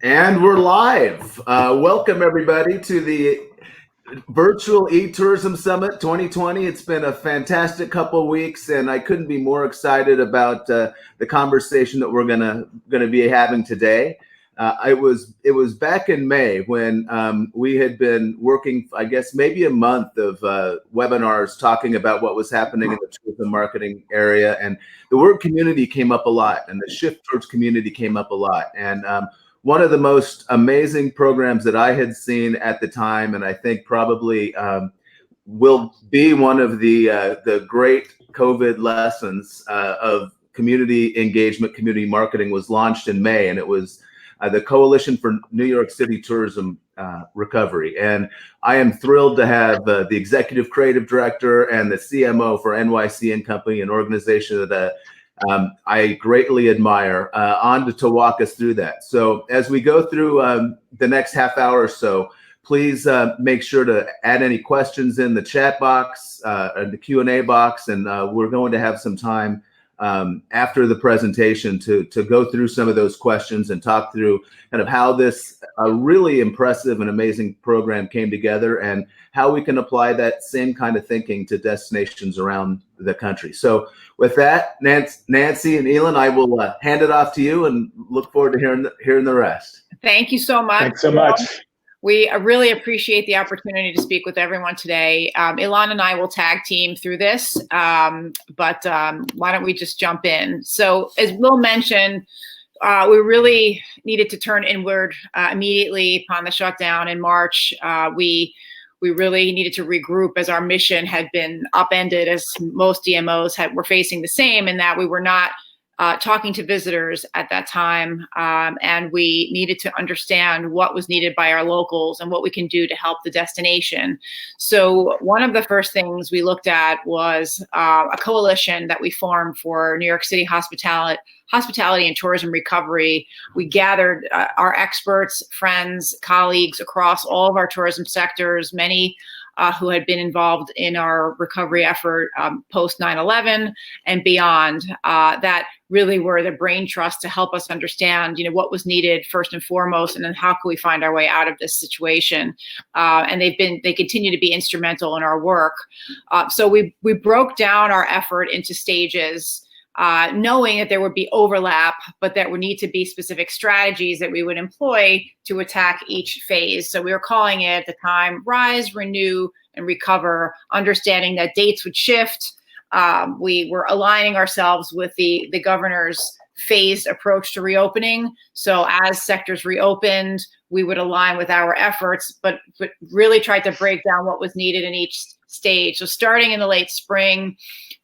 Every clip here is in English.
And we're live. Welcome, everybody, to the Virtual eTourism Summit 2020. It's been a fantastic couple of weeks, and I couldn't be more excited about the conversation that we're gonna be having today. It was back in May when we had been working, I guess, maybe a month of webinars talking about what was happening in the tourism marketing area, and the word community came up a lot, and the shift towards community came up a lot. And one of the most amazing programs that I had seen at the time, and I think probably will be one of the great COVID lessons of community engagement, community marketing, was launched in May, and it was the Coalition for New York City Tourism Recovery. And I am thrilled to have the executive creative director and the CMO for NYC and Company, an organization that I greatly admire, on to walk us through that. So as we go through the next half hour or so, please make sure to add any questions in the chat box and the Q&A box, and we're going to have some time after the presentation to go through some of those questions and talk through kind of how this really impressive and amazing program came together and how we can apply that same kind of thinking to destinations around the country. So with that, Nancy and Elon, I will hand it off to you and look forward to hearing the rest. Thank you so much. Thanks so much. We really appreciate the opportunity to speak with everyone today. Ilan and I will tag team through this, but why don't we just jump in? So as Will mentioned, we really needed to turn inward immediately upon the shutdown in March. We really needed to regroup as our mission had been upended, as most DMOs were facing the same, in that we were not talking to visitors at that time, and we needed to understand what was needed by our locals and what we can do to help the destination. So one of the first things we looked at was a coalition that we formed for New York City hospitality and tourism recovery. We gathered our experts, friends, colleagues across all of our tourism sectors, many who had been involved in our recovery effort post 9/11 and beyond, that really were the brain trust to help us understand, what was needed first and foremost, and then how can we find our way out of this situation. And they continue to be instrumental in our work. So we broke down our effort into stages, knowing that there would be overlap, but that would need to be specific strategies that we would employ to attack each phase. So we were calling it at the time Rise, Renew, and Recover, understanding that dates would shift. We were aligning ourselves with the governor's phased approach to reopening. So as sectors reopened, we would align with our efforts, but really tried to break down what was needed in each stage. So starting in the late spring,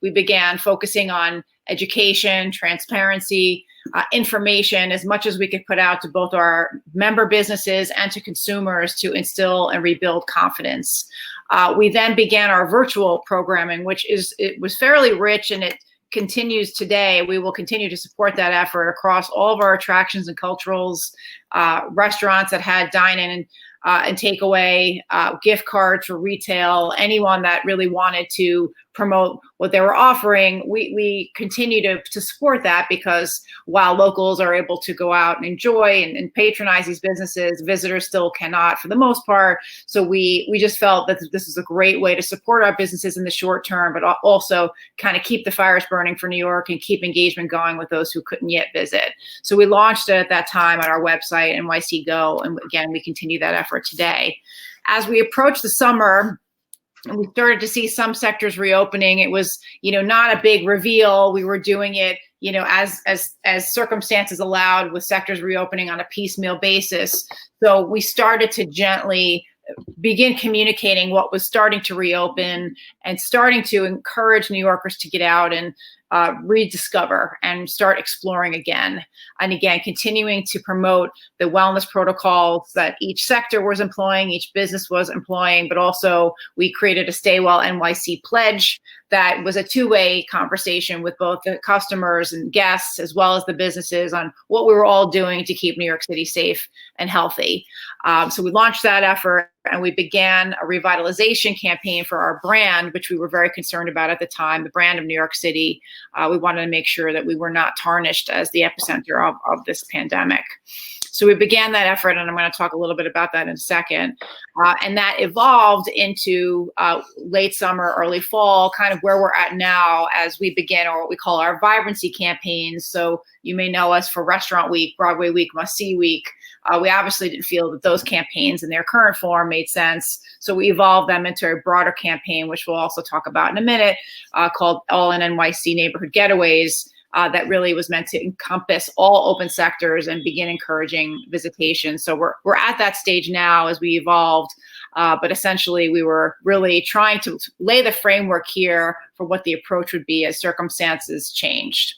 we began focusing on education, transparency, information, as much as we could put out to both our member businesses and to consumers to instill and rebuild confidence. We then began our virtual programming, it was fairly rich, and it continues today. We will continue to support that effort across all of our attractions and culturals, restaurants that had dine-in and takeaway, gift cards for retail, anyone that really wanted to promote what they were offering. We continue to support that, because while locals are able to go out and enjoy and patronize these businesses, visitors still cannot for the most part. So we just felt that this is a great way to support our businesses in the short term, but also kind of keep the fires burning for New York and keep engagement going with those who couldn't yet visit. So we launched it at that time on our website, NYC Go, and again, we continue that effort today. As we approach the summer, and we started to see some sectors reopening. It was, not a big reveal. We were doing it, as circumstances allowed, with sectors reopening on a piecemeal basis. So we started to gently begin communicating what was starting to reopen and starting to encourage New Yorkers to get out and rediscover and start exploring again. And again, continuing to promote the wellness protocols that each sector was employing, each business was employing, but also we created a Stay Well NYC pledge that was a two-way conversation with both the customers and guests, as well as the businesses, on what we were all doing to keep New York City safe and healthy. So we launched that effort, and we began a revitalization campaign for our brand, which we were very concerned about at the time, the brand of New York City. We wanted to make sure that we were not tarnished as the epicenter of this pandemic. So we began that effort, and I'm going to talk a little bit about that in a second. And that evolved into late summer, early fall, kind of where we're at now as we begin, or what we call our vibrancy campaigns. So you may know us for Restaurant Week, Broadway Week, Must See Week. We obviously didn't feel that those campaigns in their current form made sense. So we evolved them into a broader campaign, which we'll also talk about in a minute, called All in NYC Neighborhood Getaways. That really was meant to encompass all open sectors and begin encouraging visitation. So we're at that stage now as we evolved, but essentially we were really trying to lay the framework here for what the approach would be as circumstances changed.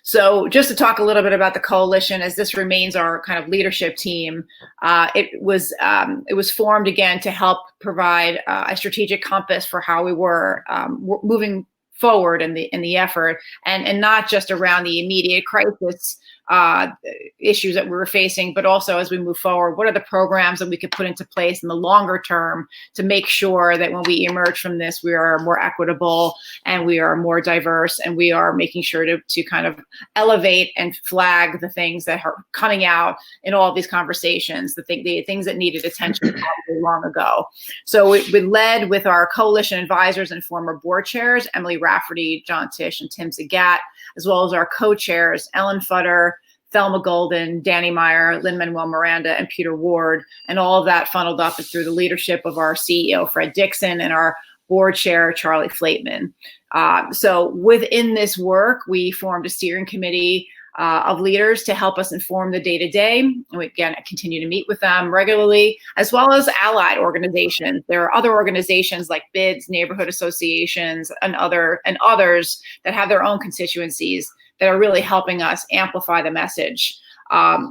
So just to talk a little bit about the coalition, as this remains our kind of leadership team, it was formed again to help provide a strategic compass for how we were moving forward in the effort, and not just around the immediate crisis issues that we were facing, but also as we move forward, what are the programs that we could put into place in the longer term to make sure that when we emerge from this, we are more equitable and we are more diverse, and we are making sure to kind of elevate and flag the things that are coming out in all of these conversations, the things that needed attention probably long ago. So we led with our coalition advisors and former board chairs, Emily Rafferty, John Tisch, and Tim Zagat, as well as our co-chairs, Ellen Futter, Thelma Golden, Danny Meyer, Lin-Manuel Miranda, and Peter Ward. And all of that funneled up through the leadership of our CEO, Fred Dixon, and our board chair, Charlie Flateman. So within this work, we formed a steering committee of leaders to help us inform the day-to-day. And we, again, continue to meet with them regularly, as well as allied organizations. There are other organizations like BIDS, neighborhood associations, and others that have their own constituencies that are really helping us amplify the message,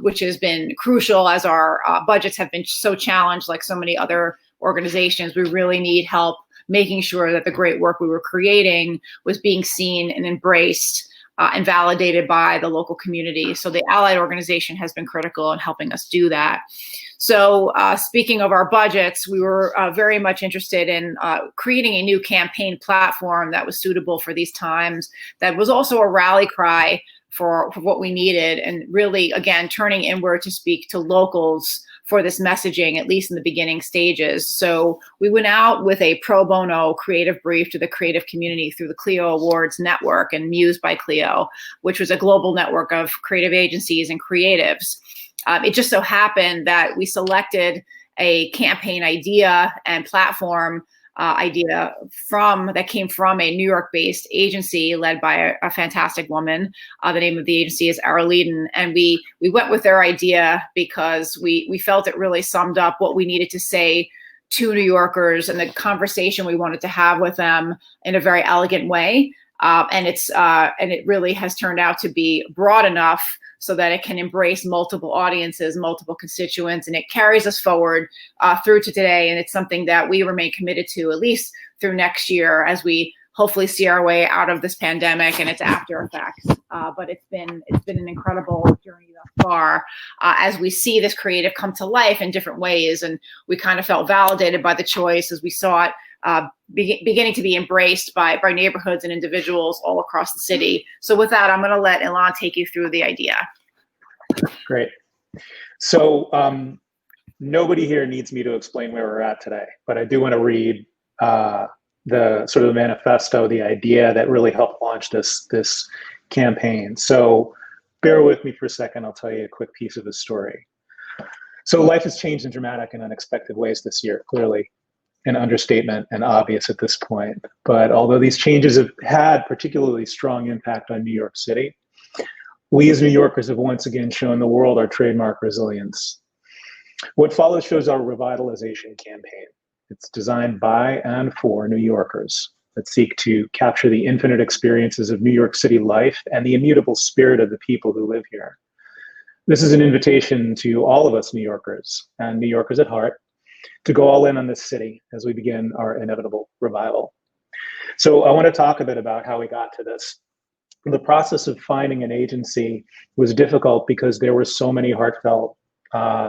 which has been crucial as our budgets have been so challenged, like so many other organizations. We really need help making sure that the great work we were creating was being seen and embraced and validated by the local community. So the allied organization has been critical in helping us do that. So speaking of our budgets, we were very much interested in creating a new campaign platform that was suitable for these times, that was also a rally cry for what we needed, and really, again, turning inward to speak to locals for this messaging, at least in the beginning stages. So we went out with a pro bono creative brief to the creative community through the Clio Awards Network and Muse by Clio, which was a global network of creative agencies and creatives. It just so happened that we selected a campaign idea and platform idea that came from a New York-based agency led by a fantastic woman. The name of the agency is Arleden, and we went with their idea because we felt it really summed up what we needed to say to New Yorkers and the conversation we wanted to have with them in a very elegant way. And it really has turned out to be broad enough so that it can embrace multiple audiences, multiple constituents, and it carries us forward through to today. And it's something that we remain committed to, at least through next year, as we hopefully see our way out of this pandemic and its after effects. But it's been an incredible journey thus far as we see this creative come to life in different ways. And we kind of felt validated by the choice as we saw it beginning to be embraced by neighborhoods and individuals all across the city. So with that, I'm going to let Ilan take you through the idea. Great. So nobody here needs me to explain where we're at today, but I do want to read the sort of the manifesto, the idea that really helped launch this campaign. So bear with me for a second. I'll tell you a quick piece of the story. So life has changed in dramatic and unexpected ways this year, clearly an understatement and obvious at this point. But although these changes have had particularly strong impact on New York City, we as New Yorkers have once again shown the world our trademark resilience. What follows shows our Revitalization campaign. It's designed by and for New Yorkers that seek to capture the infinite experiences of New York City life and the immutable spirit of the people who live here. This is an invitation to all of us New Yorkers and New Yorkers at heart to go all in on this city as we begin our inevitable revival. So I want to talk a bit about how we got to this. The process of finding an agency was difficult because there were so many heartfelt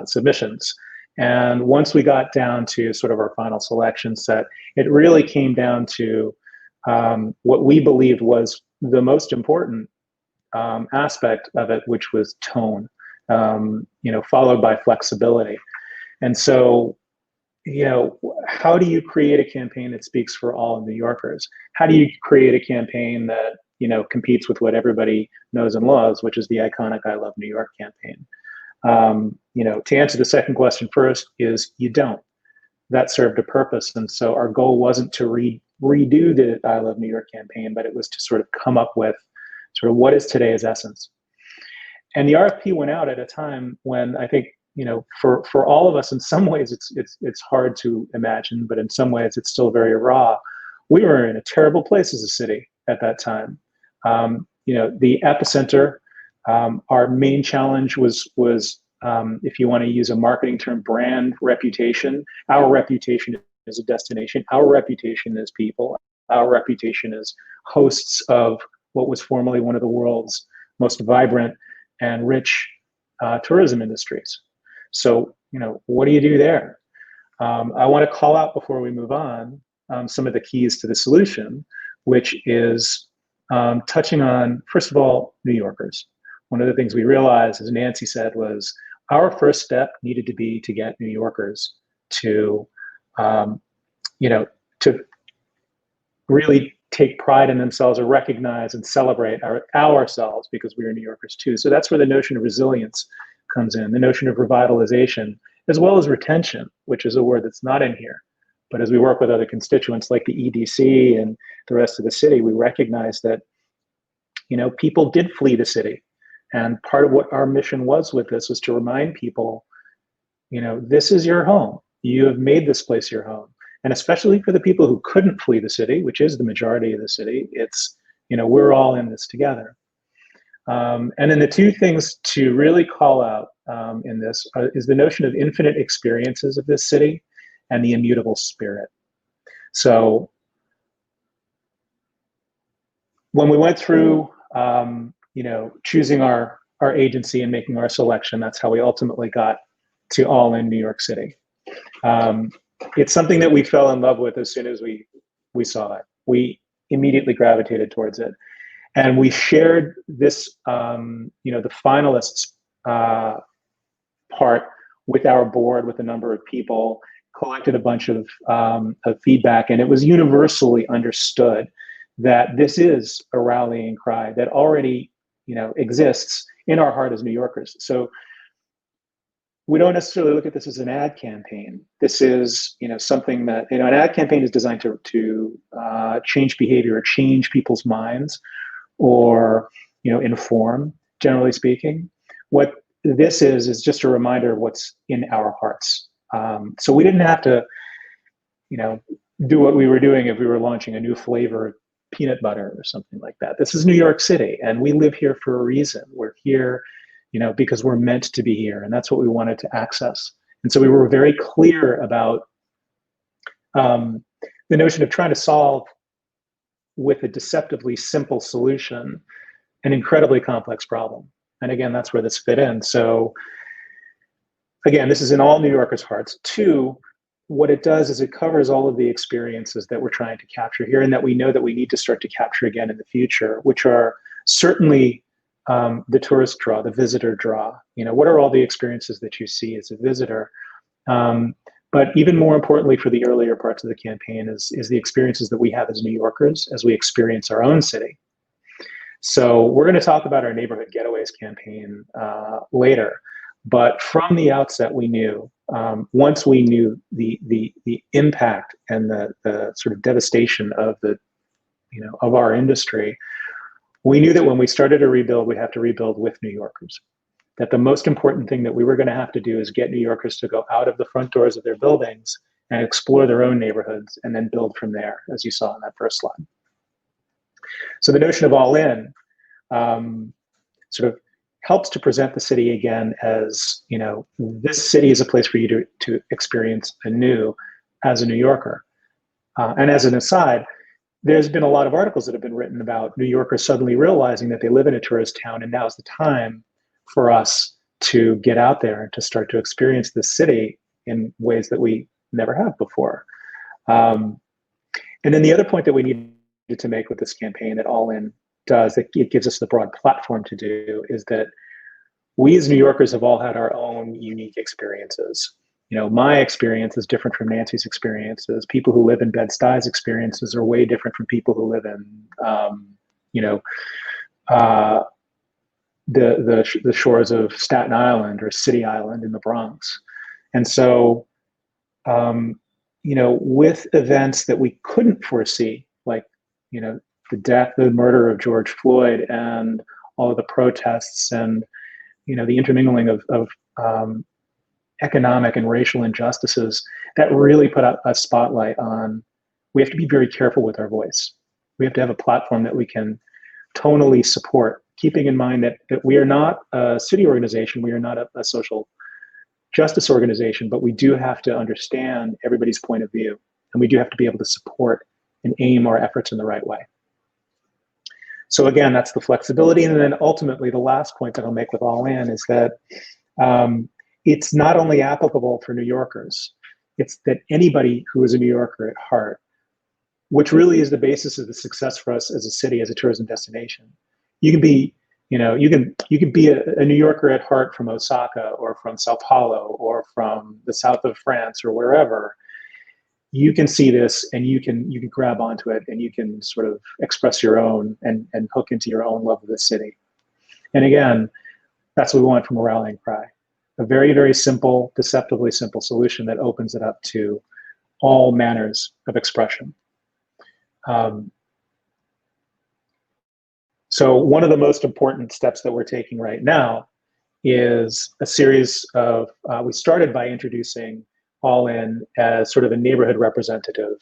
submissions. And once we got down to sort of our final selection set, it really came down to what we believed was the most important aspect of it, which was tone. followed by flexibility. And so, how do you create a campaign that speaks for all New Yorkers? How do you create a campaign that, competes with what everybody knows and loves, which is the iconic I Love New York campaign? To answer the second question first is you don't. That served a purpose. And so our goal wasn't to redo the I Love New York campaign, but it was to sort of come up with sort of what is today's essence. And the RFP went out at a time when I think, for all of us, in some ways it's hard to imagine, but in some ways it's still very raw. We were in a terrible place as a city at that time. The epicenter, our main challenge was if you want to use a marketing term, brand reputation. Our reputation as a destination, our reputation as people, our reputation as hosts of what was formerly one of the world's most vibrant and rich tourism industries. So, what do you do there? I want to call out before we move on some of the keys to the solution, which is touching on, first of all, New Yorkers. One of the things we realized, as Nancy said, was our first step needed to be to get New Yorkers to, to really take pride in themselves or recognize and celebrate ourselves, because we are New Yorkers too. So that's where the notion of resilience comes in, the notion of revitalization, as well as retention, which is a word that's not in here. But as we work with other constituents like the EDC and the rest of the city, we recognize that, people did flee the city. And part of what our mission was with this was to remind people, this is your home. You have made this place your home. And especially for the people who couldn't flee the city, which is the majority of the city, it's, we're all in this together. And then the two things to really call out in this is the notion of infinite experiences of this city and the immutable spirit. So when we went through, choosing our agency and making our selection, that's how we ultimately got to All In New York City. It's something that we fell in love with as soon as we saw it. We immediately gravitated towards it. And we shared this, the finalists part with our board, with a number of people, collected a bunch of feedback, and it was universally understood that this is a rallying cry that already, exists in our heart as New Yorkers. So we don't necessarily look at this as an ad campaign. This is, something that, an ad campaign is designed to change behavior or change people's minds or, inform, generally speaking. What this is just a reminder of what's in our hearts. So we didn't have to, do what we were doing if we were launching a new flavor of peanut butter or something like that. This is New York City, and we live here for a reason. We're here, because we're meant to be here, and that's what we wanted to access. And so we were very clear about the notion of trying to solve with a deceptively simple solution an incredibly complex problem. And again, that's where this fit in. So again, this is in all New Yorkers' hearts. Two, what it does is it covers all of the experiences that we're trying to capture here and that we know that we need to start to capture again in the future, which are certainly the tourist draw, the visitor draw. What are all the experiences that you see as a visitor? But even more importantly for the earlier parts of the campaign is the experiences that we have as New Yorkers as we experience our own city. So we're going to talk about our Neighborhood Getaways campaign later. But from the outset, we knew, once we knew the impact and the sort of devastation of of our industry, we knew that when we started to rebuild, we'd have to rebuild with New Yorkers. That the most important thing that we were going to have to do is get New Yorkers to go out of the front doors of their buildings and explore their own neighborhoods and then build from there, as you saw in that first slide. So the notion of All In sort of helps to present the city again as, this city is a place for you to experience anew as a New Yorker. And as an aside, there's been a lot of articles that have been written about New Yorkers suddenly realizing that they live in a tourist town, and now's the time for us to get out there and to start to experience the city in ways that we never have before. And then the other point that we needed to make with this campaign that All In does, that it gives us the broad platform to do, is that we as New Yorkers have all had our own unique experiences. My experience is different from Nancy's experiences. People who live in Bed-Stuy's experiences are way different from people who live in, the shores of Staten Island or City Island in the Bronx. And so, with events that we couldn't foresee, like, the death, the murder of George Floyd, and all of the protests, and the intermingling of economic and racial injustices, that really put a spotlight on, we have to be very careful with our voice. We have to have a platform that we can tonally support, keeping in mind that we are not a city organization, we are not a social justice organization, but we do have to understand everybody's point of view, and we do have to be able to support and aim our efforts in the right way. So again, that's the flexibility. And then ultimately, the last point that I'll make with All In is that it's not only applicable for New Yorkers, it's that anybody who is a New Yorker at heart, which really is the basis of the success for us as a city, as a tourism destination. You can be, you can be a New Yorker at heart from Osaka or from Sao Paulo or from the south of France or wherever. You can see this and you can grab onto it, and you can sort of express your own and hook into your own love of the city. And again, that's what we want from a rallying cry. A very, very simple, deceptively simple solution that opens it up to all manners of expression. So one of the most important steps that we're taking right now is a series of, we started by introducing All In as sort of a neighborhood representative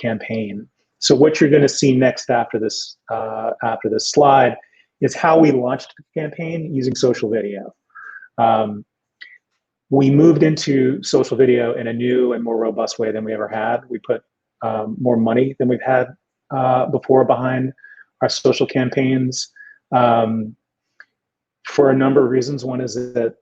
campaign. So what you're going to see next after this slide is how we launched the campaign using social video. We moved into social video in a new and more robust way than we ever had. We put more money than we've had before behind our social campaigns for a number of reasons. One is that,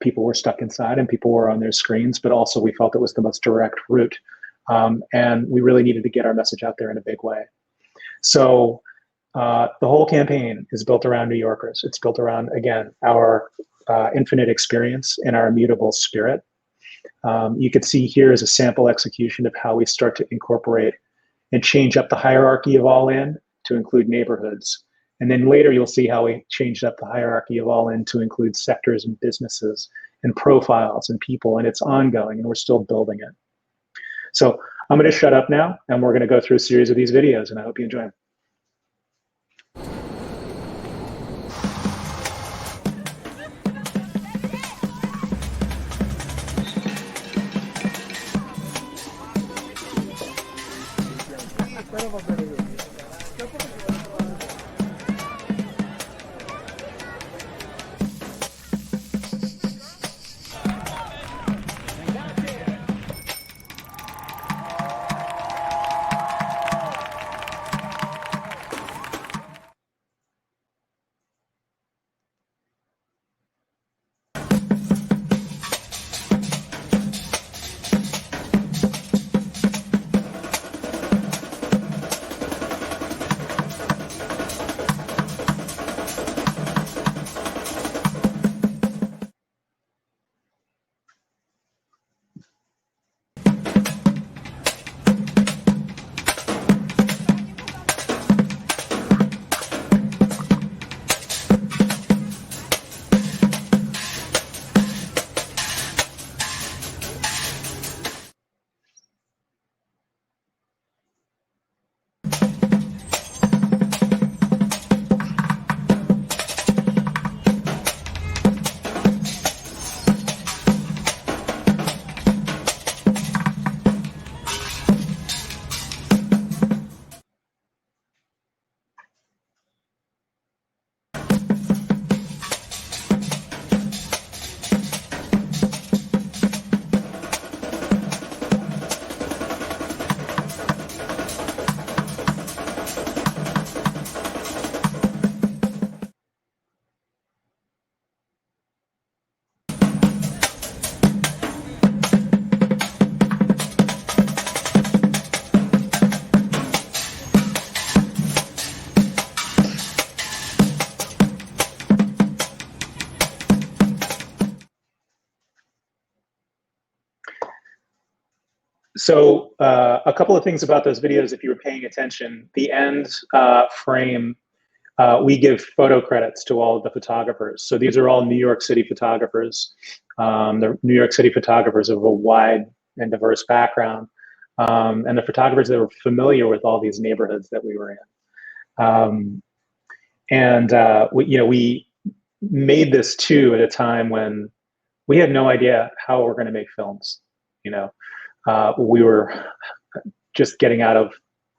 people were stuck inside and people were on their screens, but also we felt it was the most direct route. And we really needed to get our message out there in a big way. So the whole campaign is built around New Yorkers. It's built around, again, our infinite experience and our immutable spirit. You can see here is a sample execution of how we start to incorporate and change up the hierarchy of All In to include neighborhoods. And then later you'll see how we changed up the hierarchy of All In to include sectors and businesses and profiles and people, and it's ongoing and we're still building it. So I'm going to shut up now and we're going to go through a series of these videos, and I hope you enjoy them. So a couple of things about those videos, if you were paying attention, the end frame, we give photo credits to all of the photographers. So these are all New York City photographers. They're New York City photographers of a wide and diverse background. And the photographers that were familiar with all these neighborhoods that we were in. We made this too at a time when we had no idea how we're going to make films. We were just getting out of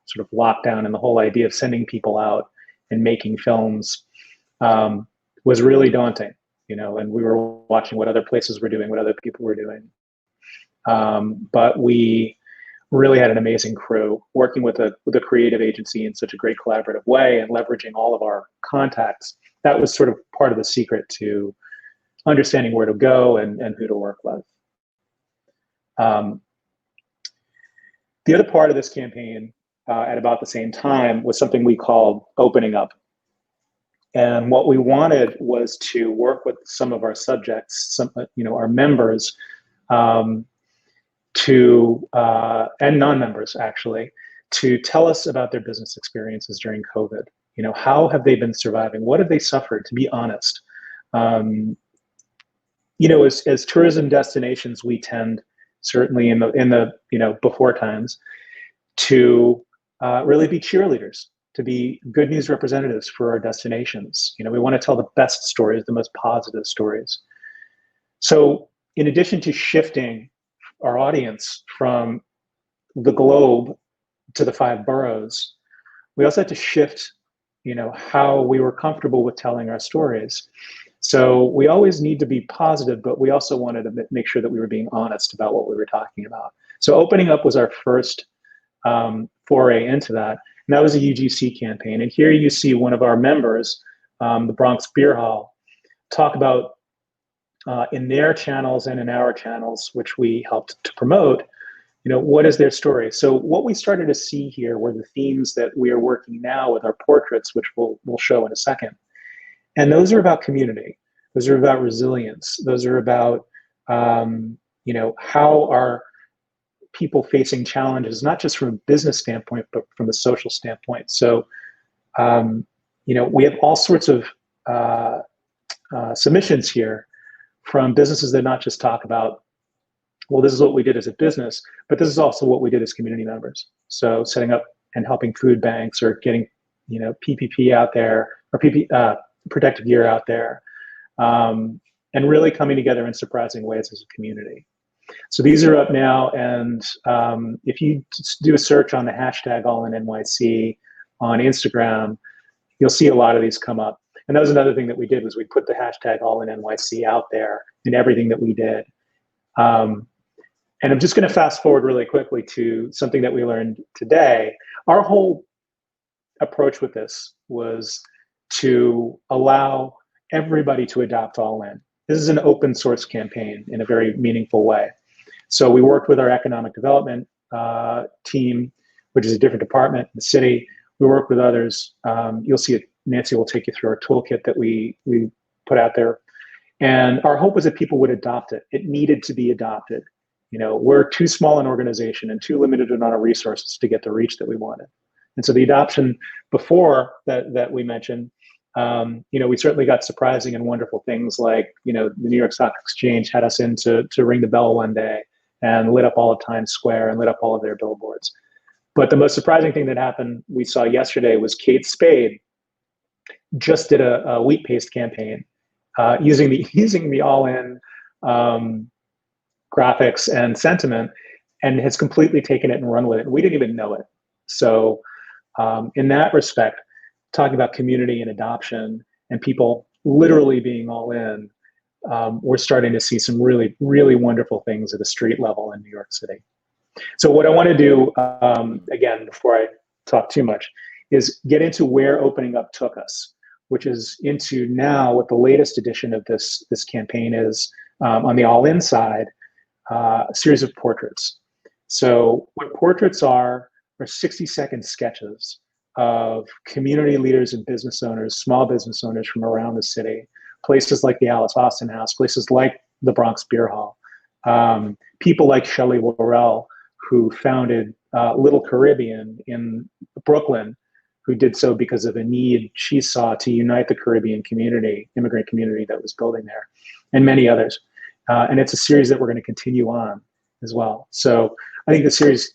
sort of lockdown, and the whole idea of sending people out and making films was really daunting, and we were watching what other places were doing, what other people were doing. But we really had an amazing crew working with a creative agency in such a great collaborative way and leveraging all of our contacts. That was sort of part of the secret to understanding where to go and who to work with. The other part of this campaign at about the same time was something we called opening up. And what we wanted was to work with some of our subjects, our members, and non-members actually, to tell us about their business experiences during COVID. How have they been surviving? What have they suffered, to be honest? As tourism destinations, we tend, certainly in the before times, to really be cheerleaders, to be good news representatives for our destinations. We want to tell the best stories, the most positive stories. So in addition to shifting our audience from the globe to the 5 boroughs, we also had to shift, how we were comfortable with telling our stories. So we always need to be positive, but we also wanted to make sure that we were being honest about what we were talking about. So opening up was our first foray into that. And that was a UGC campaign. And here you see one of our members, the Bronx Beer Hall, talk about in their channels and in our channels, which we helped to promote, what is their story? So what we started to see here were the themes that we are working now with our portraits, which we'll show in a second. And those are about community. Those are about resilience. Those are about, how are people facing challenges, not just from a business standpoint, but from a social standpoint. So, we have all sorts of submissions here from businesses that not just talk about, well, this is what we did as a business, but this is also what we did as community members. So setting up and helping food banks, or getting, PPP out there, or protective gear out there, and really coming together in surprising ways as a community. So these are up now, and if you do a search on the hashtag #AllInNYC on Instagram, you'll see a lot of these come up. And that was another thing that we did, was we put the hashtag #AllInNYC out there in everything that we did. And I'm just going to fast forward really quickly to something that we learned today. Our whole approach with this was to allow everybody to adopt All In. This is an open source campaign in a very meaningful way. So we worked with our economic development team, which is a different department in the city. We worked with others. You'll see it. Nancy will take you through our toolkit that we put out there. And our hope was that people would adopt it. It needed to be adopted. We're too small an organization and too limited in our resources to get the reach that we wanted. And so the adoption before that we mentioned, we certainly got surprising and wonderful things like, the New York Stock Exchange had us in to ring the bell one day and lit up all of Times Square and lit up all of their billboards. But the most surprising thing that happened, we saw yesterday, was Kate Spade just did a wheat paste campaign using the All In graphics and sentiment, and has completely taken it and run with it. And we didn't even know it. So in that respect, talking about community and adoption and people literally being all in, we're starting to see some really, really wonderful things at a street level in New York City. So what I want to do, again, before I talk too much, is get into where opening up took us, which is into now what the latest edition of this campaign is, on the All In side, a series of portraits. So what portraits are 60-second sketches of community leaders and business owners, small business owners from around the city, places like the Alice Austin House, places like the Bronx Beer Hall, people like Shelley Worrell, who founded Little Caribbean in Brooklyn, who did so because of a need she saw to unite the Caribbean community, immigrant community that was building there, and many others. And it's a series that we're going to continue on as well. So I think the series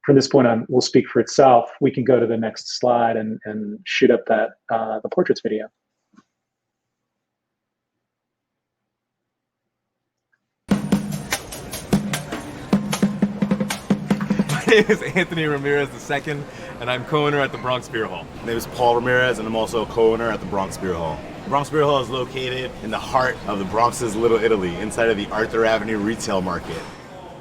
from this point on will speak for itself. We can go to the next slide and shoot up that the portraits video. My name is Anthony Ramirez II, and I'm co-owner at the Bronx Beer Hall. My name is Paul Ramirez, and I'm also a co-owner at the Bronx Beer Hall. Bronx Beer Hall is located in the heart of the Bronx's Little Italy, inside of the Arthur Avenue retail market.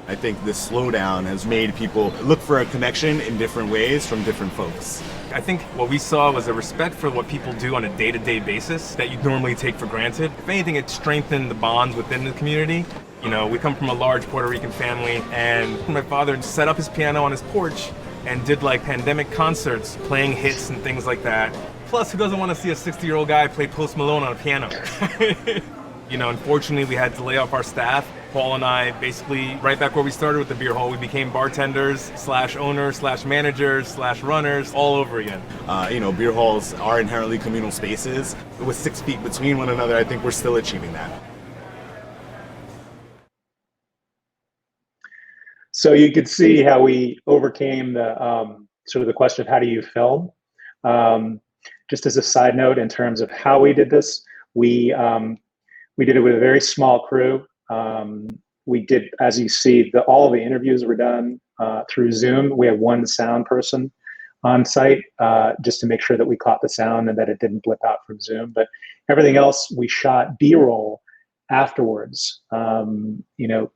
I think this slowdown has made people look for a connection in different ways from different folks. I think what we saw was a respect for what people do on a day-to-day basis that you normally take for granted. If anything, it strengthened the bonds within the community. You know, we come from a large Puerto Rican family, and my father set up his piano on his porch and did like pandemic concerts, playing hits and things like that. Plus, who doesn't want to see a 60-year-old guy play Post Malone on a piano? You know, unfortunately, we had to lay off our staff. Paul and I, basically, right back where we started with the beer hall, we became bartenders, /owners, /managers, /runners, all over again. You know, beer halls are inherently communal spaces. With 6 feet between one another, I think we're still achieving that. So you could see how we overcame the sort of the question of how do you film. Just as a side note, in terms of how we did this, we did it with a very small crew. We did, as you see, all the interviews were done through Zoom. We have one sound person on site just to make sure that we caught the sound and that it didn't blip out from Zoom. But everything else, we shot B-roll afterwards. You know,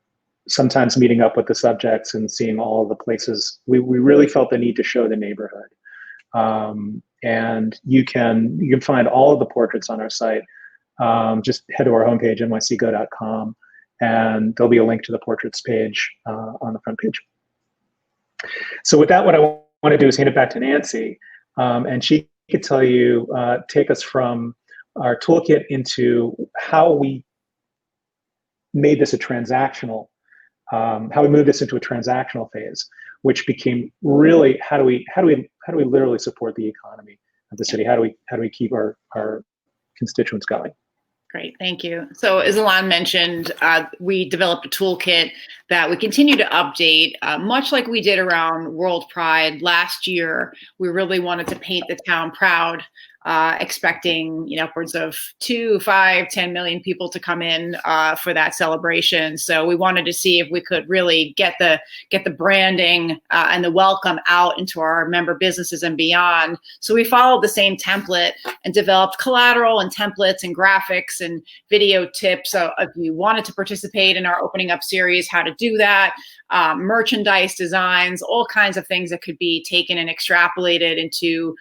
sometimes meeting up with the subjects and seeing all of the places. We really felt the need to show the neighborhood. And you can find all of the portraits on our site. Just head to our homepage, nycgo.com, and there'll be a link to the portraits page on the front page. So with that, what I want to do is hand it back to Nancy, and she could tell you, take us from our toolkit into how we made this a transactional, how we moved this into a transactional phase, which became really how do we literally support the economy of the city? How do we keep our constituents going? Great, thank you. So as Ilan mentioned, we developed a toolkit that we continue to update, much like we did around World Pride last year. We really wanted to paint the town proud, expecting upwards of 2, 5, 10 million people to come in for that celebration. So we wanted to see if we could really get the branding and the welcome out into our member businesses and beyond. So we followed the same template and developed collateral and templates and graphics and video tips. So if you wanted to participate in our opening up series, how to do that, merchandise designs, all kinds of things that could be taken and extrapolated into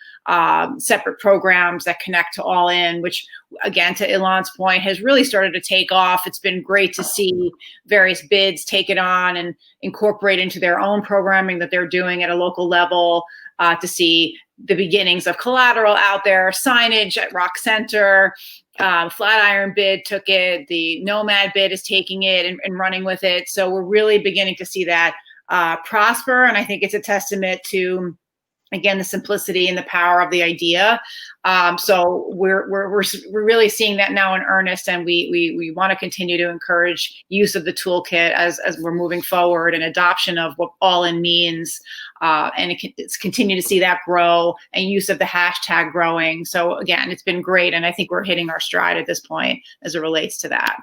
separate programs that connect to All In, which again, to Ilan's point, has really started to take off. It's been great to see various bids take it on and incorporate into their own programming that they're doing at a local level, to see the beginnings of collateral out there, signage at Rock Center. Flatiron bid took it, the Nomad bid is taking it and running with it. So we're really beginning to see that prosper. And I think it's a testament to, again, the simplicity and the power of the idea. So we're really seeing that now in earnest, and we want to continue to encourage use of the toolkit as we're moving forward, and adoption of what All In means, and it's continue to see that grow, and use of the hashtag growing. So again, it's been great, and I think we're hitting our stride at this point as it relates to that.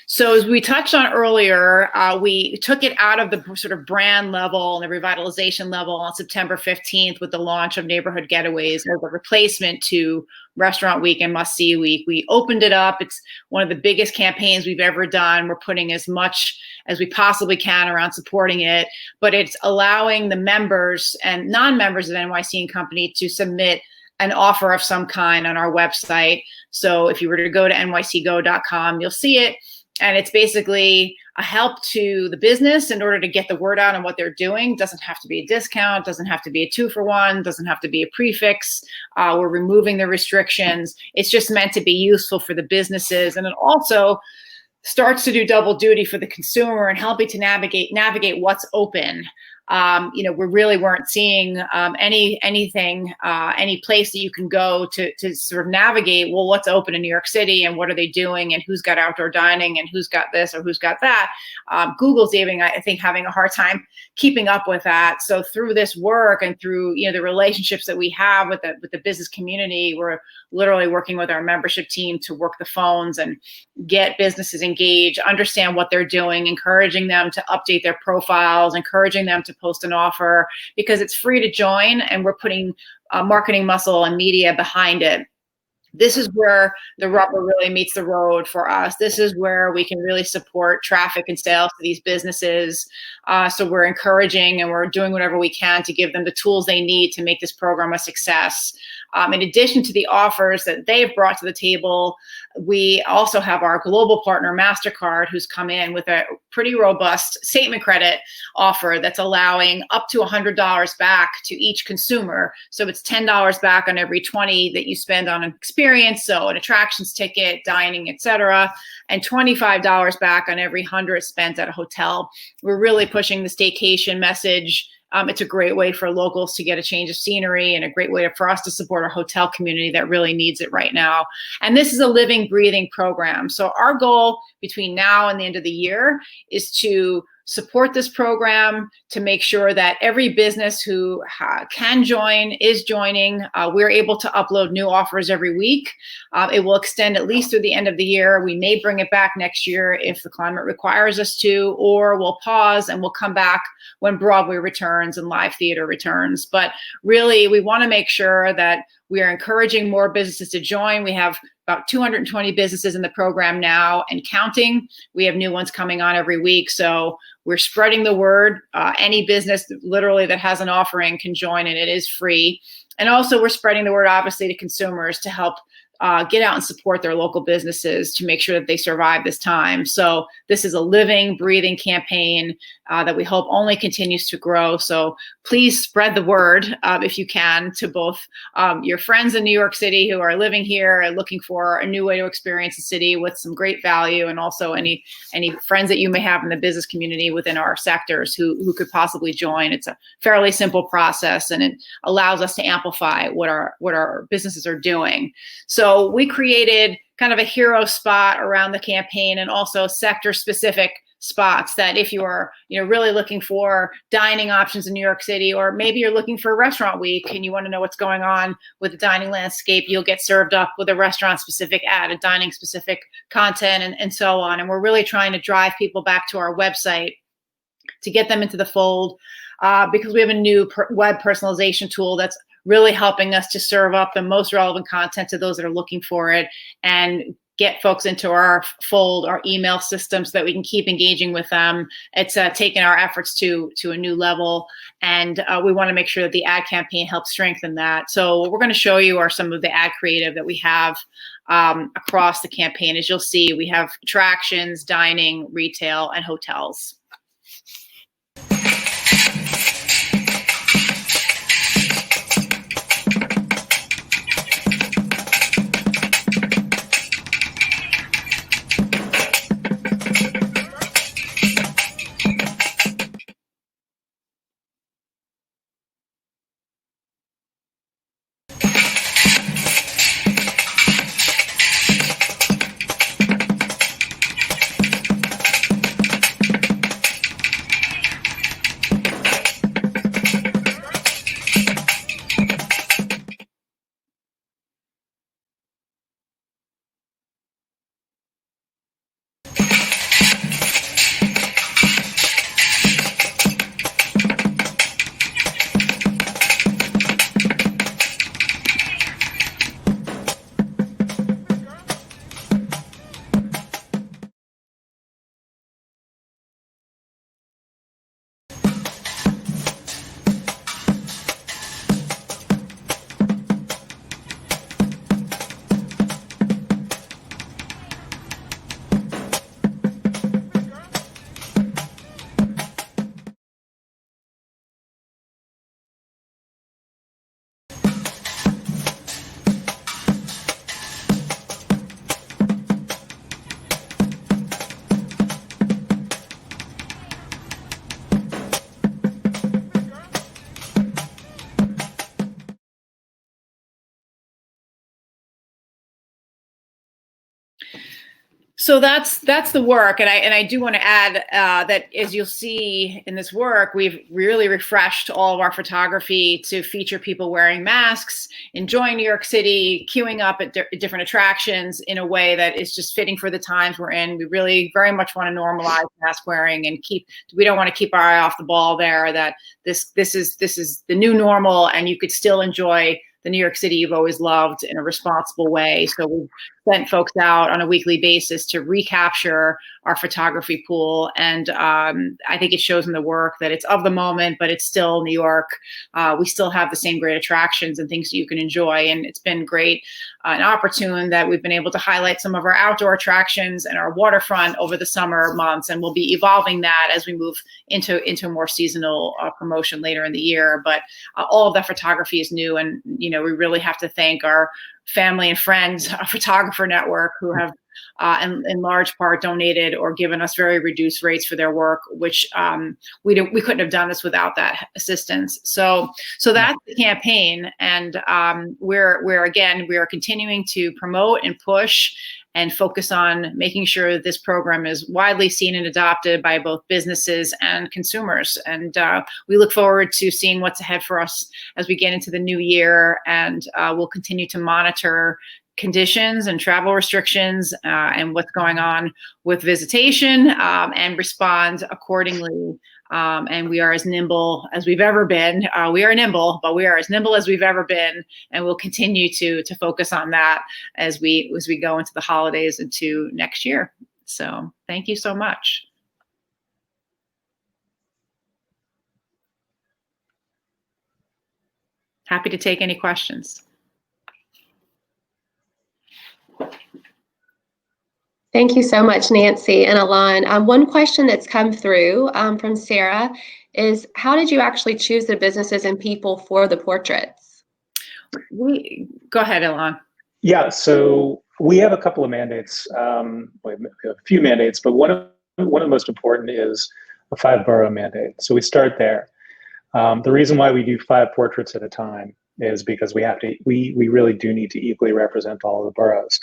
So as we touched on earlier, we took it out of the sort of brand level and the revitalization level on September 15th with the launch of Neighborhood Getaways as a replacement to Restaurant Week and Must See Week. We opened it up. It's one of the biggest campaigns we've ever done. We're putting as much as we possibly can around supporting it, but it's allowing the members and non-members of NYC and Company to submit an offer of some kind on our website. So if you were to go to nycgo.com, you'll see it. And it's basically a help to the business in order to get the word out on what they're doing. Doesn't have to be a discount, doesn't have to be a 2-for-1, doesn't have to be a prefix. We're removing the restrictions. It's just meant to be useful for the businesses. And it also starts to do double duty for the consumer and helping to navigate what's open. We really weren't seeing any place that you can go to sort of navigate, well, what's open in New York City and what are they doing and who's got outdoor dining and who's got this or who's got that. Google's even, I think, having a hard time keeping up with that. So through this work and through the relationships that we have with the business community, we're literally working with our membership team to work the phones and get businesses engaged, understand what they're doing, encouraging them to update their profiles, encouraging them to post an offer, because it's free to join and we're putting marketing muscle and media behind it. This is where the rubber really meets the road for us. This is where we can really support traffic and sales to these businesses. So we're encouraging and we're doing whatever we can to give them the tools they need to make this program a success. In addition to the offers that they've brought to the table, we also have our global partner, MasterCard, who's come in with a pretty robust statement credit offer that's allowing up to $100 back to each consumer. So it's $10 back on every 20 that you spend on an experience, so an attractions ticket, dining, etc., and $25 back on every 100 spent at a hotel. We're really pushing the staycation message. It's a great way for locals to get a change of scenery and a great way for us to support our hotel community that really needs it right now. And this is a living, breathing program. So our goal between now and the end of the year is to support this program, to make sure that every business who can join is joining. We're able to upload new offers every week. It will extend at least through the end of the year. We may bring it back next year if the climate requires us to, or we'll pause and we'll come back when Broadway returns and live theater returns. But really, we want to make sure that we are encouraging more businesses to join. We have about 220 businesses in the program now and counting. We have new ones coming on every week. So we're spreading the word. Any business literally that has an offering can join, and it is free. And also we're spreading the word, obviously, to consumers to help get out and support their local businesses to make sure that they survive this time. So this is a living, breathing campaign that we hope only continues to grow. So please spread the word if you can to both your friends in New York City who are living here and looking for a new way to experience the city with some great value, and also any friends that you may have in the business community within our sectors who could possibly join. It's a fairly simple process, and it allows us to amplify what our businesses are doing. So we created kind of a hero spot around the campaign, and also sector-specific spots that if you're really looking for dining options in New York City, or maybe you're looking for a restaurant week and you want to know what's going on with the dining landscape, you'll get served up with a restaurant-specific ad, a dining-specific content, and so on. And we're really trying to drive people back to our website to get them into the fold because we have a new web personalization tool that's really helping us to serve up the most relevant content to those that are looking for it and get folks into our fold, our email system, so that we can keep engaging with them. It's taken our efforts to a new level, and we want to make sure that the ad campaign helps strengthen that. So what we're going to show you are some of the ad creative that we have across the campaign. As you'll see, we have attractions, dining, retail, and hotels. So that's the work, and I do want to add that as you'll see in this work, we've really refreshed all of our photography to feature people wearing masks, enjoying New York City, queuing up at different attractions in a way that is just fitting for the times we're in. We really very much want to normalize mask wearing and we don't want to keep our eye off the ball there. That this is the new normal, and you could still enjoy the New York City you've always loved in a responsible way. So we've sent folks out on a weekly basis to recapture our photography pool. And I think it shows in the work that it's of the moment, but it's still New York. We still have the same great attractions and things that you can enjoy. And it's been great and opportune that we've been able to highlight some of our outdoor attractions and our waterfront over the summer months. And we'll be evolving that as we move into a more seasonal promotion later in the year. But all of that photography is new. And, you know, we really have to thank our family and friends, our photographer network, who have in large part donated or given us very reduced rates for their work, which we couldn't have done this without that assistance. So that's the campaign, and we are continuing to promote and push and focus on making sure that this program is widely seen and adopted by both businesses and consumers. And we look forward to seeing what's ahead for us as we get into the new year, and we'll continue to monitor conditions and travel restrictions and what's going on with visitation and respond accordingly. And we are as nimble as we've ever been. We are nimble, but we are as nimble as we've ever been, and we'll continue to focus on that as we go into the holidays into next year. So thank you so much. Happy to take any questions. Thank you so much, Nancy and Alon. One question that's come through from Sarah is, how did you actually choose the businesses and people for the portraits? Go ahead, Alon. Yeah, so we have a couple of mandates, a few mandates, but one of the most important is a 5-borough mandate. So we start there. The reason why we do 5 portraits at a time is because we really do need to equally represent all of the boroughs.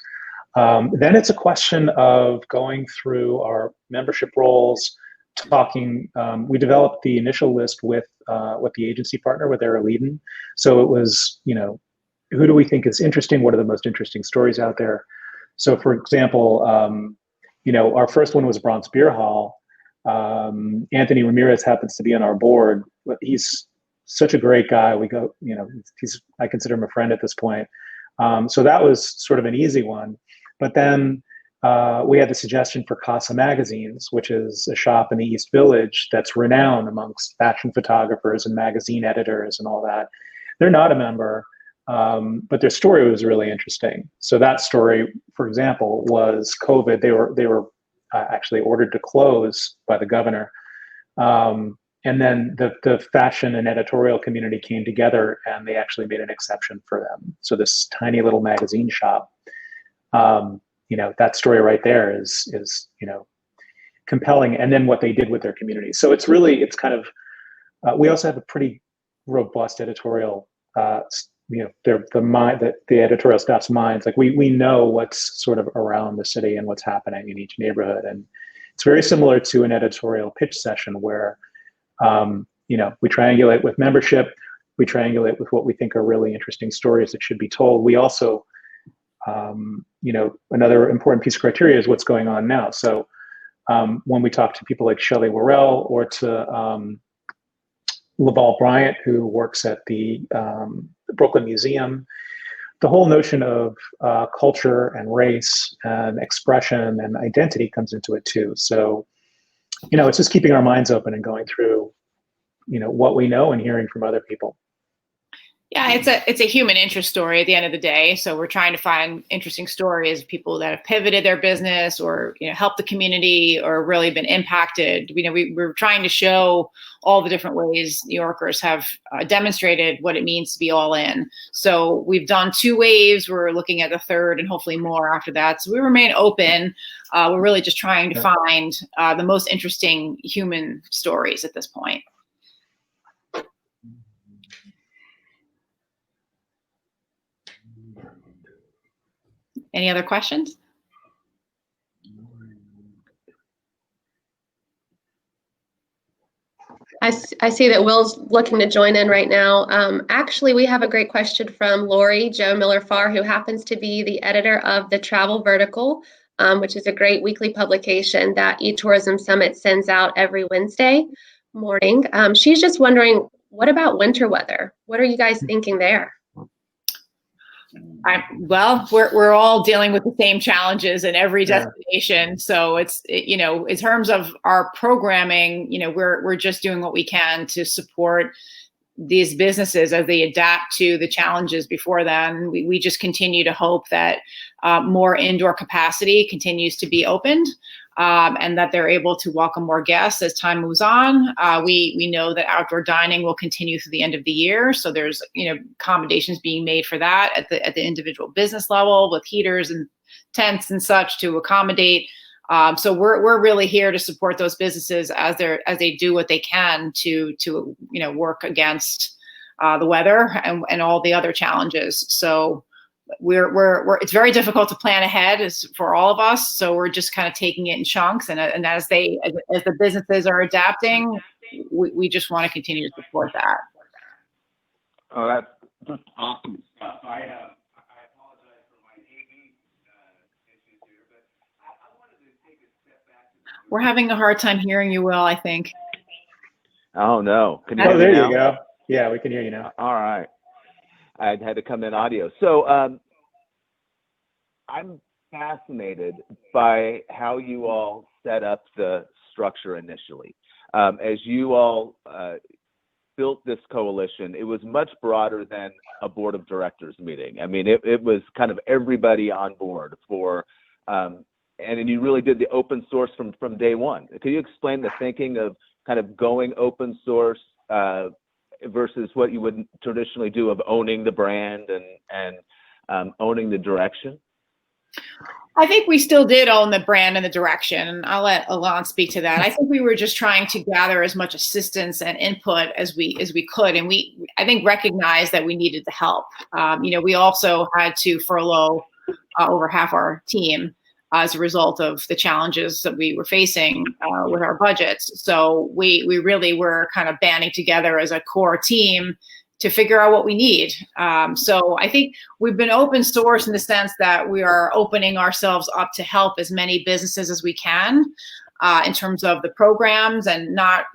Then it's a question of going through our membership roles, talking. We developed the initial list with the agency partner, with Era Leiden. So it was, you know, who do we think is interesting? What are the most interesting stories out there? So, for example, you know, our first one was Bronx Beer Hall. Anthony Ramirez happens to be on our board. He's such a great guy. We go, you know, I consider him a friend at this point. So that was sort of an easy one. But then we had the suggestion for Casa Magazines, which is a shop in the East Village that's renowned amongst fashion photographers and magazine editors and all that. They're not a member, but their story was really interesting. So that story, for example, was COVID. They were actually ordered to close by the governor. And then the fashion and editorial community came together, and they actually made an exception for them. So this tiny little magazine shop, you know, that story right there is you know, compelling. And then what they did with their community. So it's kind of, we also have a pretty robust editorial, you know, the editorial staff's minds. Like we know what's sort of around the city and what's happening in each neighborhood. And it's very similar to an editorial pitch session where, you know, we triangulate with membership, we triangulate with what we think are really interesting stories that should be told. We also, you know, another important piece of criteria is what's going on now. So when we talk to people like Shelley Worrell or to Laval Bryant, who works at the Brooklyn Museum, the whole notion of culture and race and expression and identity comes into it too. So, you know, it's just keeping our minds open and going through, you know, what we know and hearing from other people. Yeah, it's a human interest story at the end of the day. So we're trying to find interesting stories of people that have pivoted their business or, you know, helped the community or really been impacted. You know, we're trying to show all the different ways New Yorkers have demonstrated what it means to be all in. So we've done 2 waves. We're looking at the 3rd and hopefully more after that. So we remain open. We're really just trying to find the most interesting human stories at this point. Any other questions? I see that Will's looking to join in right now. Actually, we have a great question from Lori Jo Miller-Farr, who happens to be the editor of the Travel Vertical, which is a great weekly publication that eTourism Summit sends out every Wednesday morning. She's just wondering, what about winter weather? What are you guys thinking there? Well, we're all dealing with the same challenges in every destination. So it's, in terms of our programming, we're just doing what we can to support these businesses as they adapt to the challenges before them. We just continue to hope that more indoor capacity continues to be opened, and that they're able to welcome more guests as time moves on. We know that outdoor dining will continue through the end of the year, so there's accommodations being made for that at the individual business level with heaters and tents and such to accommodate. So we're really here to support those businesses as they do what they can to work against the weather and all the other challenges. So we're it's very difficult to plan ahead for all of us. So we're just kind of taking it in chunks, and as the businesses are adapting, we just want to continue to support that. Oh, that's awesome stuff. I apologize for my AV issues here, but I wanted to take a step back. We're having a hard time hearing you, Will, I think. Oh no! Can you Oh, hear there me you now? go. Yeah, we can hear you now. All right. I had to come in audio. So I'm fascinated by how you all set up the structure initially. As you all built this coalition, it was much broader than a board of directors meeting. I mean, it was kind of everybody on board for, and then you really did the open source from day one. Can you explain the thinking of kind of going open source versus what you would traditionally do of owning the brand and owning the direction? I think we still did own the brand and the direction, and I'll let Alon speak to that. I think we were just trying to gather as much assistance and input as we could, and I think recognized that we needed the help. We also had to furlough over half our team as a result of the challenges that we were facing with our budgets. So we really were kind of banding together as a core team to figure out what we need. So I think we've been open source in the sense that we are opening ourselves up to help as many businesses as we can in terms of the programs, and not,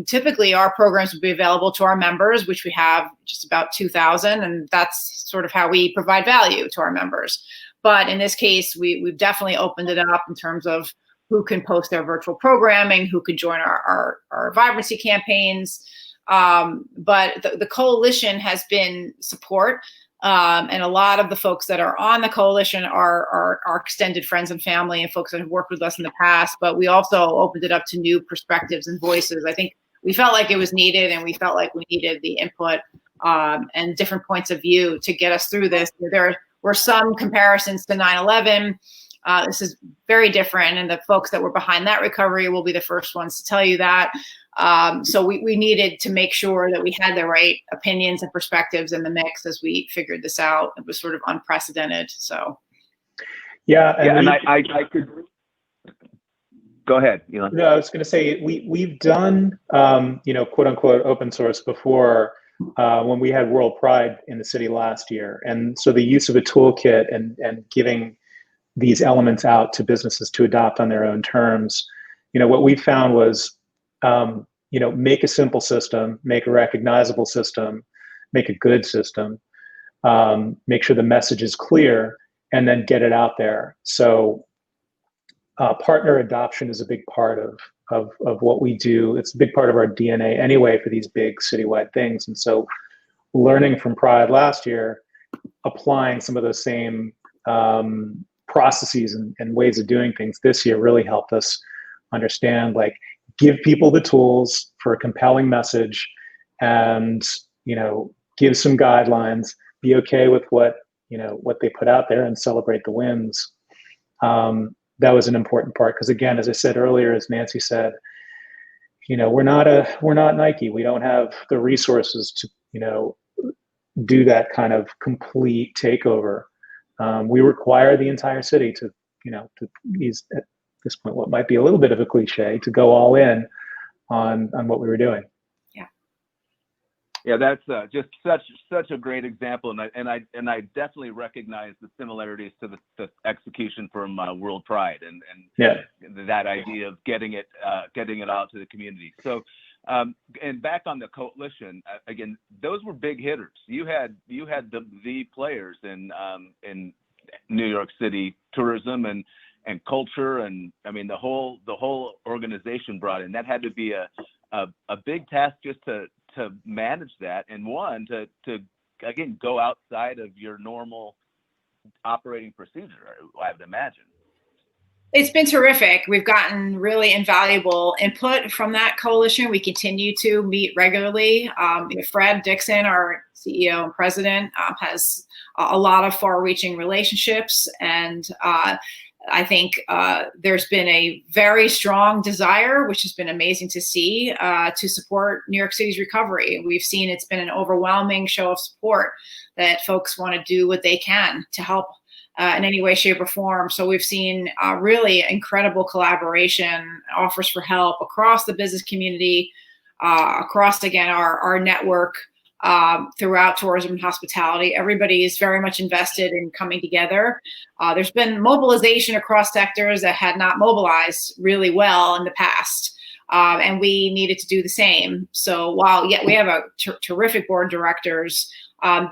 typically our programs would be available to our members, which we have just about 2,000, and that's sort of how we provide value to our members. But in this case, we've definitely opened it up in terms of who can post their virtual programming, who could join our vibrancy campaigns. But the coalition has been support, and a lot of the folks that are on the coalition are our extended friends and family and folks that have worked with us in the past. But we also opened it up to new perspectives and voices. I think we felt like it was needed, and we felt like we needed the input and different points of view to get us through this. There were some comparisons to 9/11. This is very different, and the folks that were behind that recovery will be the first ones to tell you that. So we needed to make sure that we had the right opinions and perspectives in the mix as we figured this out. It was sort of unprecedented. So, Yeah, And I could go ahead. No, I was going to say we've done quote unquote open source before when we had World Pride in the city last year, and so the use of a toolkit and giving these elements out to businesses to adopt on their own terms. What we found was make a simple system, make a recognizable system, make a good system, make sure the message is clear, and then get it out there. So partner adoption is a big part of what we do. It's a big part of our DNA anyway for these big citywide things. And so learning from Pride last year, applying some of those same processes and ways of doing things this year really helped us understand, give people the tools for a compelling message, and give some guidelines, be okay with what they put out there, and celebrate the wins. That was an important part, because again, as I said earlier, as Nancy said, we're not Nike. We don't have the resources to do that kind of complete takeover. We require the entire city to use at this point what might be a little bit of a cliche, to go all in on what we were doing. Yeah, that's just such a great example, and I definitely recognize the similarities to the execution from World Pride and that idea of getting it out to the community. So, and back on the coalition again, those were big hitters. You had the players in New York City tourism and culture, and I mean the whole organization brought in. That had to be a big task just to manage that, and one to again go outside of your normal operating procedure, I would imagine. It's been terrific. We've gotten really invaluable input from that coalition. We continue to meet regularly. Fred Dixon, our CEO and president, has a lot of far-reaching relationships, and I think there's been a very strong desire, which has been amazing to see, to support New York City's recovery. We've seen it's been an overwhelming show of support that folks want to do what they can to help in any way, shape, or form. So we've seen really incredible collaboration, offers for help across the business community, across, again, our network, throughout tourism and hospitality. Everybody is very much invested in coming together. There's been mobilization across sectors that had not mobilized really well in the past, and we needed to do the same. So while we have a terrific board of directors,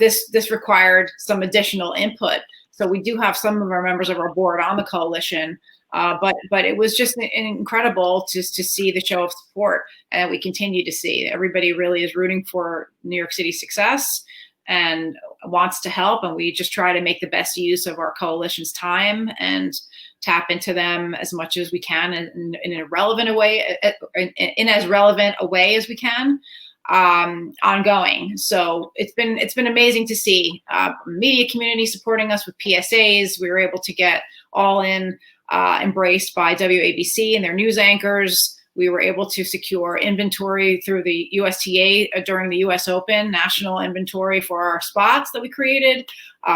this required some additional input. So we do have some of our members of our board on the coalition, but it was just incredible to see the show of support, and we continue to see. Everybody really is rooting for New York City's success and wants to help, and we just try to make the best use of our coalition's time and tap into them as much as we can in a relevant way, in as relevant a way as we can. Ongoing. So it's been amazing to see media community supporting us with PSAs. We were able to get all in embraced by WABC and their news anchors. We were able to secure inventory through the USTA during the US Open, national inventory for our spots that we created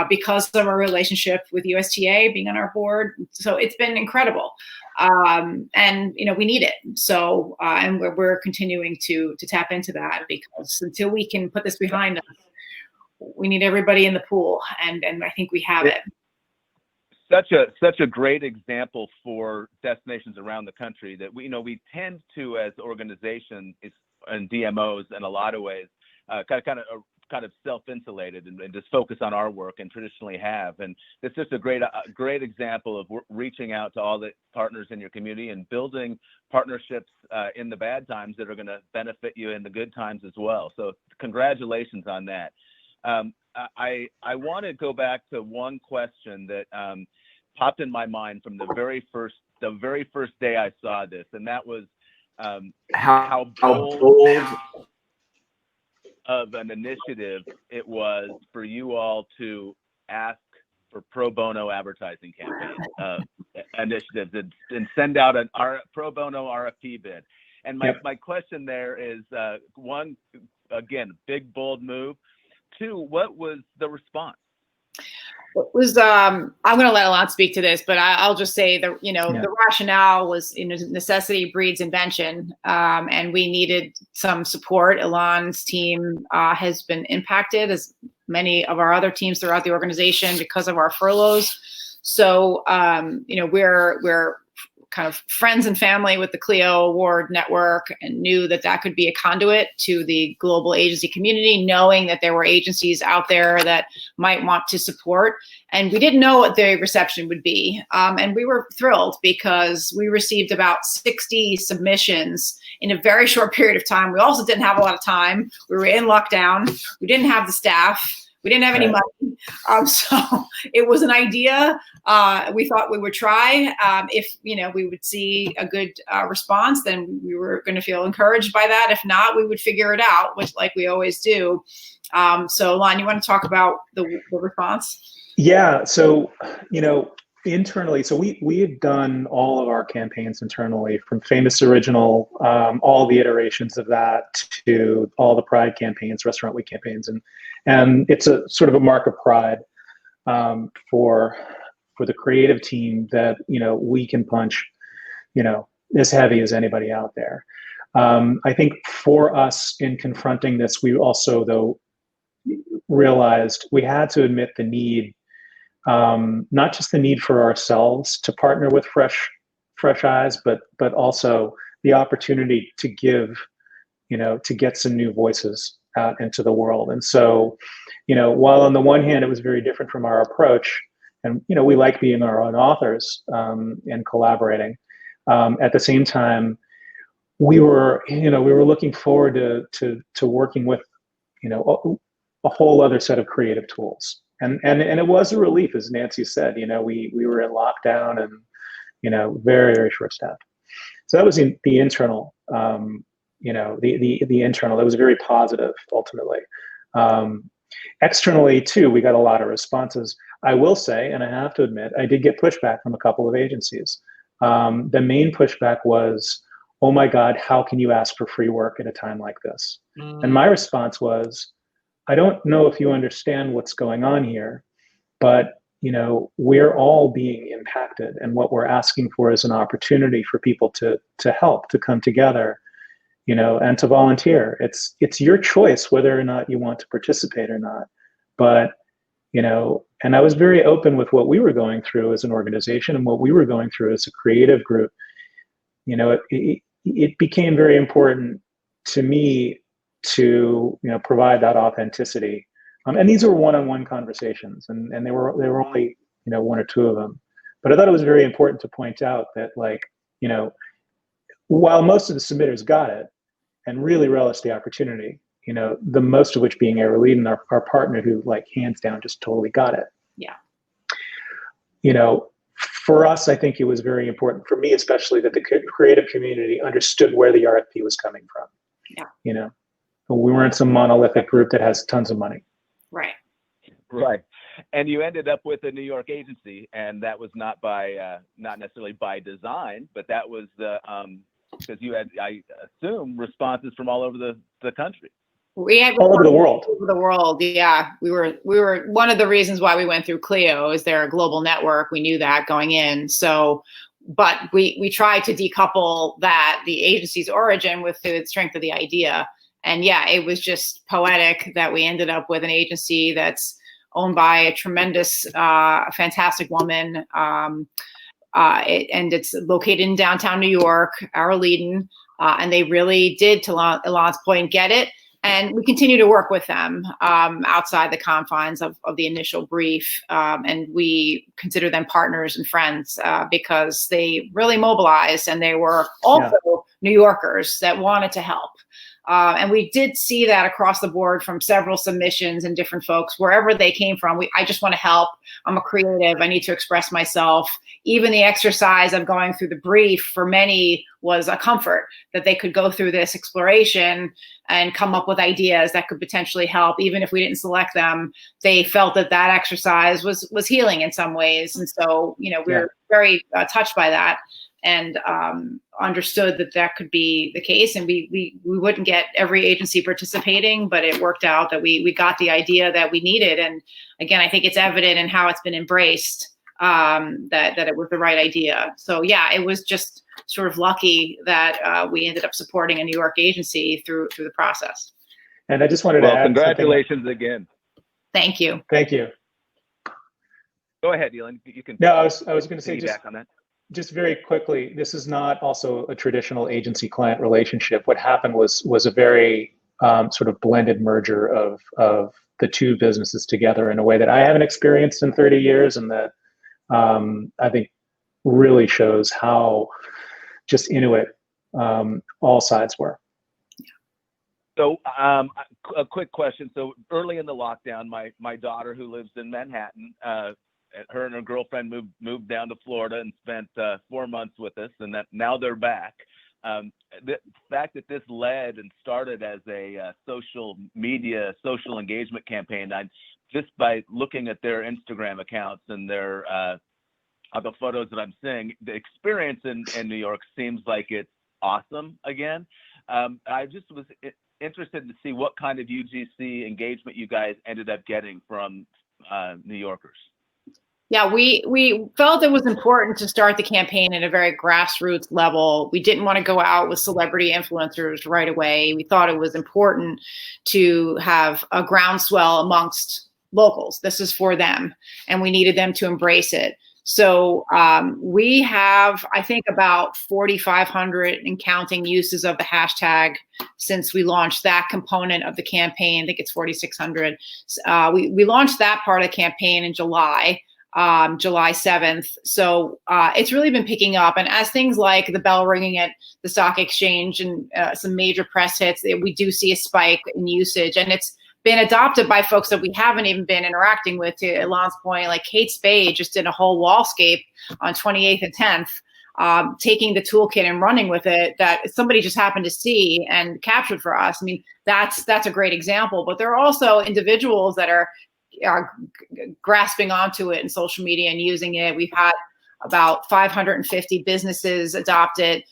because of our relationship with USTA being on our board. So it's been incredible. And we need it. So and we're continuing to tap into that, because until we can put this behind us, we need everybody in the pool, and I think we have it. Such a great example for destinations around the country that we tend to, as organizations and DMOs, in a lot of ways, kind of self-insulated and just focus on our work, and traditionally have. And it's just a great example of reaching out to all the partners in your community and building partnerships in the bad times that are going to benefit you in the good times as well. So congratulations on that. I want to go back to one question that popped in my mind from the very first day I saw this, and that was how bold of an initiative it was for you all to ask for pro bono advertising campaign initiatives and send out a pro bono RFP bid. And my question there is, one, again, big, bold move. Two, what was the response? It was I'm going to let Alon speak to this, but I'll just say that the rationale was necessity breeds invention, and we needed some support. Alon's team has been impacted, as many of our other teams throughout the organization, because of our furloughs. So we're kind of friends and family with the Clio Award Network, and knew that could be a conduit to the global agency community, knowing that there were agencies out there that might want to support. And we didn't know what the reception would be. And we were thrilled, because we received about 60 submissions in a very short period of time. We also didn't have a lot of time. We were in lockdown. We didn't have the staff. We didn't have any money. So it was an idea. We thought we would try. If we would see a good response, then we were going to feel encouraged by that. If not, we would figure it out, which, like we always do. So Lon, you want to talk about the response? Yeah. So, internally, so we had done all of our campaigns internally, from Famous Original, all the iterations of that, to all the Pride campaigns, Restaurant Week campaigns, and it's a sort of a mark of pride for the creative team that we can punch as heavy as anybody out there. I think for us in confronting this, we also, though, realized we had to admit the need, not just the need for ourselves to partner with fresh eyes, but also the opportunity to give, to get some new voices out into the world. And so, while on the one hand it was very different from our approach, and we like being our own authors and collaborating, at the same time, we were looking forward to working with, a whole other set of creative tools. And it was a relief, as Nancy said. We were in lockdown and very, very short staffed. So that was the internal. The internal. That was very positive ultimately. Externally too, we got a lot of responses. I will say, and I have to admit, I did get pushback from a couple of agencies. The main pushback was, "Oh my God, how can you ask for free work at a time like this?" And my response was, "I don't know if you understand what's going on here, but we're all being impacted, and what we're asking for is an opportunity for people to help, to come together, and to volunteer. It's your choice whether or not you want to participate or not. But and I was very open with what we were going through as an organization and what we were going through as a creative group. It became very important to me to provide that authenticity. And these were one-on-one conversations, and they were only one or two of them. But I thought it was very important to point out that, while most of the submitters got it and really relished the opportunity, the most of which being Air Lead and our partner, who hands down just totally got it. Yeah. For us, I think it was very important, for me especially, that the creative community understood where the RFP was coming from. Yeah. We weren't some monolithic group that has tons of money. Right. Right. And you ended up with a New York agency, and that was not necessarily by design, but that was because you had, I assume, responses from all over the country. We had all over the world. Over the world, yeah. We were one of the reasons why we went through Clio is they're a global network. We knew that going in. So, but we tried to decouple the agency's origin with the strength of the idea. And yeah, it was just poetic that we ended up with an agency that's owned by a tremendous, fantastic woman. And it's located in downtown New York, Arleden. And they really did, to Ilan's point, get it. And we continue to work with them outside the confines of the initial brief. And we consider them partners and friends because they really mobilized, and they were also New Yorkers that wanted to help. And we did see that across the board from several submissions and different folks, wherever they came from. I just want to help. I'm a creative. I need to express myself. Even the exercise of going through the brief for many was a comfort, that they could go through this exploration and come up with ideas that could potentially help. Even if we didn't select them, they felt that exercise was healing in some ways. And so, we're very touched by that, and understood that could be the case. And we wouldn't get every agency participating, but it worked out that we got the idea that we needed. And again, I think it's evident in how it's been embraced, that it was the right idea. So yeah, it was just sort of lucky that we ended up supporting a New York agency through the process. And I just wanted to add congratulations again. Thank you. Thank you. Go ahead, Elon. You can. No, I was going to say just very quickly, this is not also a traditional agency-client relationship. What happened was a very sort of blended merger of the two businesses together in a way that I haven't experienced in 30 years, and that I think really shows how just Inuit all sides were. So a quick question. So early in the lockdown, my daughter, who lives in Manhattan, her and her girlfriend moved down to Florida and spent 4 months with us, and that now they're back. The fact that this led and started as a social media, social engagement campaign, just by looking at their Instagram accounts and their the photos that I'm seeing, the experience in New York seems like it's awesome again. I just was interested to see what kind of UGC engagement you guys ended up getting from New Yorkers. Yeah, we felt it was important to start the campaign at a very grassroots level. We didn't want to go out with celebrity influencers right away. We thought it was important to have a groundswell amongst locals. This is for them, and we needed them to embrace it. So we have, I think, about 4,500 and counting uses of the hashtag since we launched that component of the campaign. I think it's 4,600. We launched that part of the campaign in July. July 7th. So it's really been picking up. And as things like the bell ringing at the stock exchange and some major press hits, we do see a spike in usage. And it's been adopted by folks that we haven't even been interacting with. To Elon's point, like Kate Spade just did a whole wallscape on 28th and 10th, taking the toolkit and running with it that somebody just happened to see and captured for us. I mean, that's a great example. But there are also individuals that are grasping onto it in social media and using it. We've had about 550 businesses adopt it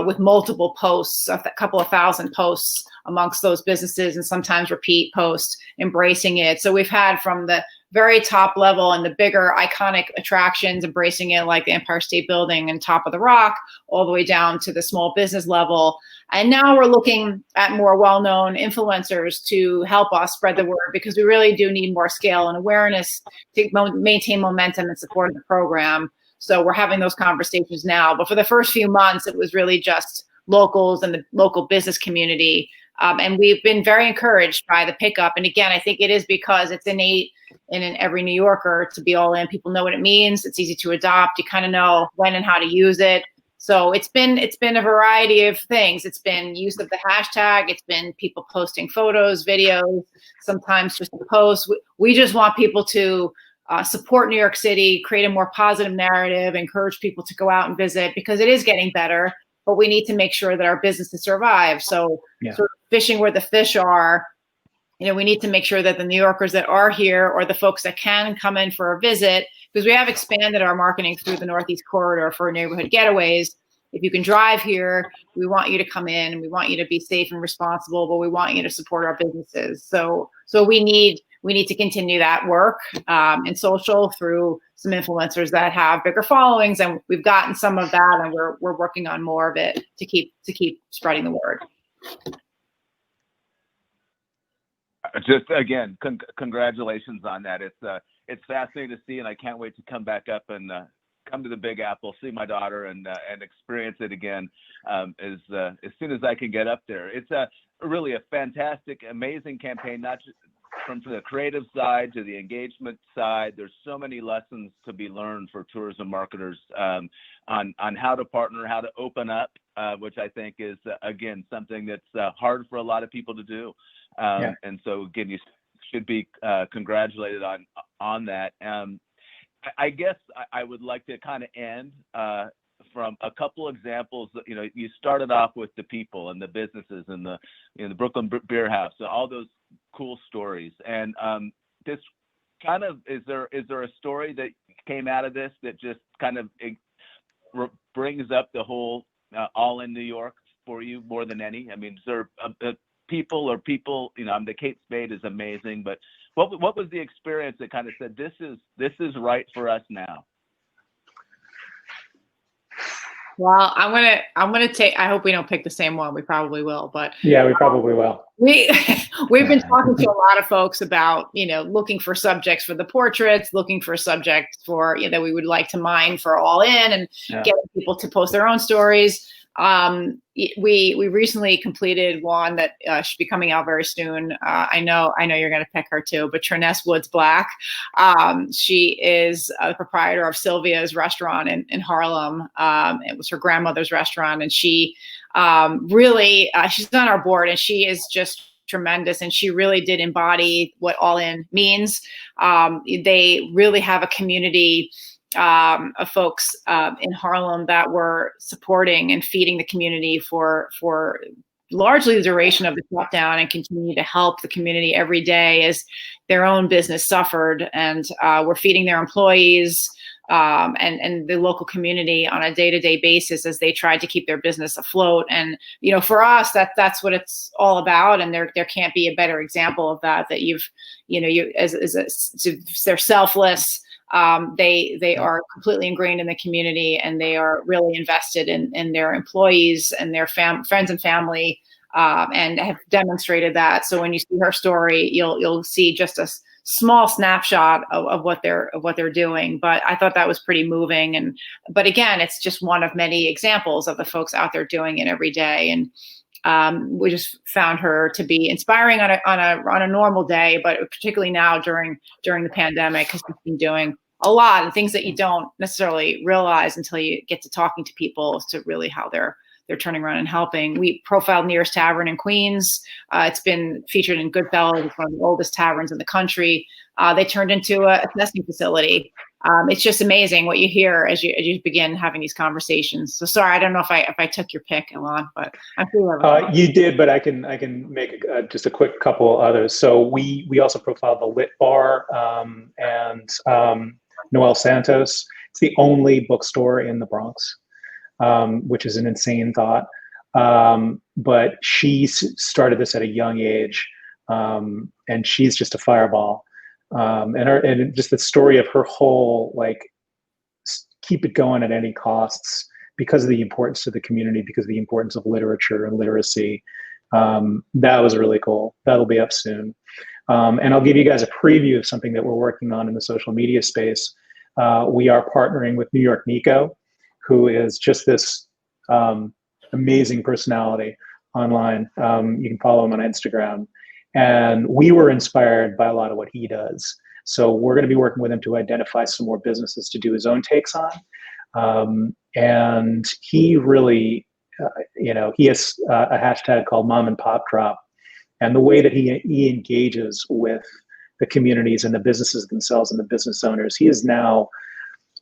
with multiple posts, a couple of thousand posts amongst those businesses, and sometimes repeat posts embracing it. So we've had from the very top level and the bigger iconic attractions embracing it, like the Empire State Building and Top of the Rock, all the way down to the small business level. And now we're looking at more well-known influencers to help us spread the word, because we really do need more scale and awareness to maintain momentum and support of the program. So we're having those conversations now. But for the first few months, it was really just locals and the local business community. And we've been very encouraged by the pickup. And again, I think it is because it's innate in every New Yorker to be all in. People know what it means. It's easy to adopt. You kind of know when and how to use it. So it's been a variety of things. It's been use of the hashtag. It's been people posting photos, videos, sometimes just a post. We just want people to support New York City, create a more positive narrative, encourage people to go out and visit, because it is getting better, but we need to make sure that our businesses survive. So sort of fishing where the fish are, we need to make sure that the New Yorkers that are here, or the folks that can come in for a visit, because we have expanded our marketing through the Northeast Corridor for neighborhood getaways. If you can drive here, we want you to come in, and we want you to be safe and responsible, but we want you to support our businesses. So we need to continue that work in social through some influencers that have bigger followings, and we've gotten some of that, and we're working on more of it to keep spreading the word. Just again, congratulations on that. It's fascinating to see, and I can't wait to come back up and come to the Big Apple, see my daughter, and experience it again as soon as I can get up there. It's really a fantastic, amazing campaign, not just from the creative side to the engagement side. There's so many lessons to be learned for tourism marketers on how to partner, how to open up, which I think is again something that's hard for a lot of people to do. And so again, you should be congratulated on that. I guess I would like to kind of end from a couple examples. You started off with the people and the businesses and the Brooklyn Beer House, and all those cool stories. And this kind of, is there a story that came out of this that just kind of brings up the whole all in New York for you more than any? I mean, is there people, the Kate Spade is amazing, but what was the experience that kind of said, this is right for us now? Well, I'm gonna take. I hope we don't pick the same one. We probably will, but yeah, we probably will. We've been talking to a lot of folks about looking for subjects for the portraits, looking for subjects for that we would like to mine for all in, and getting people to post their own stories. We recently completed one that should be coming out very soon. I know you're going to pick her too, but Triness Woods Black. She is the proprietor of Sylvia's restaurant in Harlem. It was her grandmother's restaurant, and she really she's on our board, and she is just tremendous, and she really did embody what all in means. They really have a community of folks in Harlem that were supporting and feeding the community for largely the duration of the shutdown, and continue to help the community every day as their own business suffered, and were feeding their employees and the local community on a day-to-day basis as they tried to keep their business afloat. And for us, that's what it's all about, and there can't be a better example of that. That they're selfless. They are completely ingrained in the community, and they are really invested in their employees and their friends and family, and have demonstrated that. So when you see her story, you'll see just a small snapshot of what they're doing. But I thought that was pretty moving. But again, it's just one of many examples of the folks out there doing it every day. And we just found her to be inspiring on a normal day, but particularly now during the pandemic, because she's been doing a lot of things that you don't necessarily realize until you get to talking to people as to really how they're turning around and helping. We profiled Nearest Tavern in Queens. It's been featured in Goodfellas. It's one of the oldest taverns in the country. They turned into a testing facility. It's just amazing what you hear as you begin having these conversations. So sorry, I don't know if I took your pick, Ilan, but I'm sure you did, but I can make just a quick couple others. So we also profiled the Lit Bar and Noel Santos. It's the only bookstore in the Bronx, which is an insane thought. But she started this at a young age, and she's just a fireball. And just the story of her whole, like, keep it going at any costs because of the importance to the community, because of the importance of literature and literacy. That was really cool. That'll be up soon. And I'll give you guys a preview of something that we're working on in the social media space. We are partnering with New York Nico, who is just this amazing personality online. You can follow him on Instagram. And we were inspired by a lot of what he does. So we're going to be working with him to identify some more businesses to do his own takes on. And he really, he has a hashtag called Mom and Pop Drop. And the way that he engages with the communities and the businesses themselves and the business owners, he is now,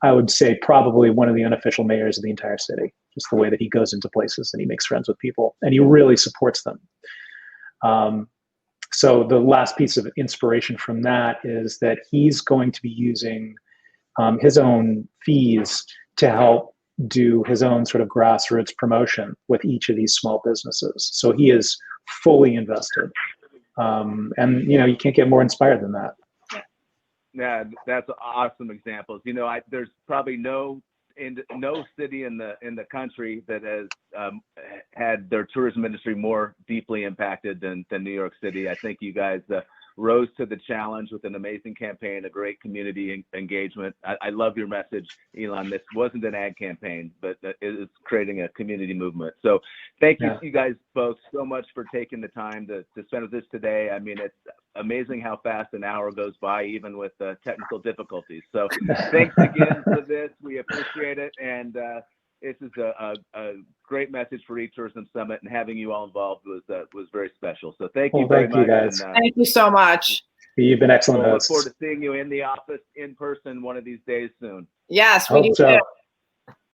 I would say, probably one of the unofficial mayors of the entire city. Just the way that he goes into places and he makes friends with people and he really supports them. So the last piece of inspiration from that is that he's going to be using his own fees to help do his own sort of grassroots promotion with each of these small businesses. So he is fully invested. And, you can't get more inspired than that. Yeah, that's awesome examples. There's probably no city in the country that has had their tourism industry more deeply impacted than New York City. I think you guys rose to the challenge with an amazing campaign, a great community engagement. I love your message, Ilan. This wasn't an ad campaign, but it is creating a community movement. So thank you guys both so much for taking the time to spend with us today. I mean, it's amazing how fast an hour goes by, even with technical difficulties. So thanks again for this. We appreciate it. And this is a great message for eTourism Summit, and having you all involved was very special. So thank you very much. Thank you, guys. And, thank you so much. You've been excellent we'll hosts. look forward to seeing you in the office in person one of these days soon. Yes, we Hope do so. too.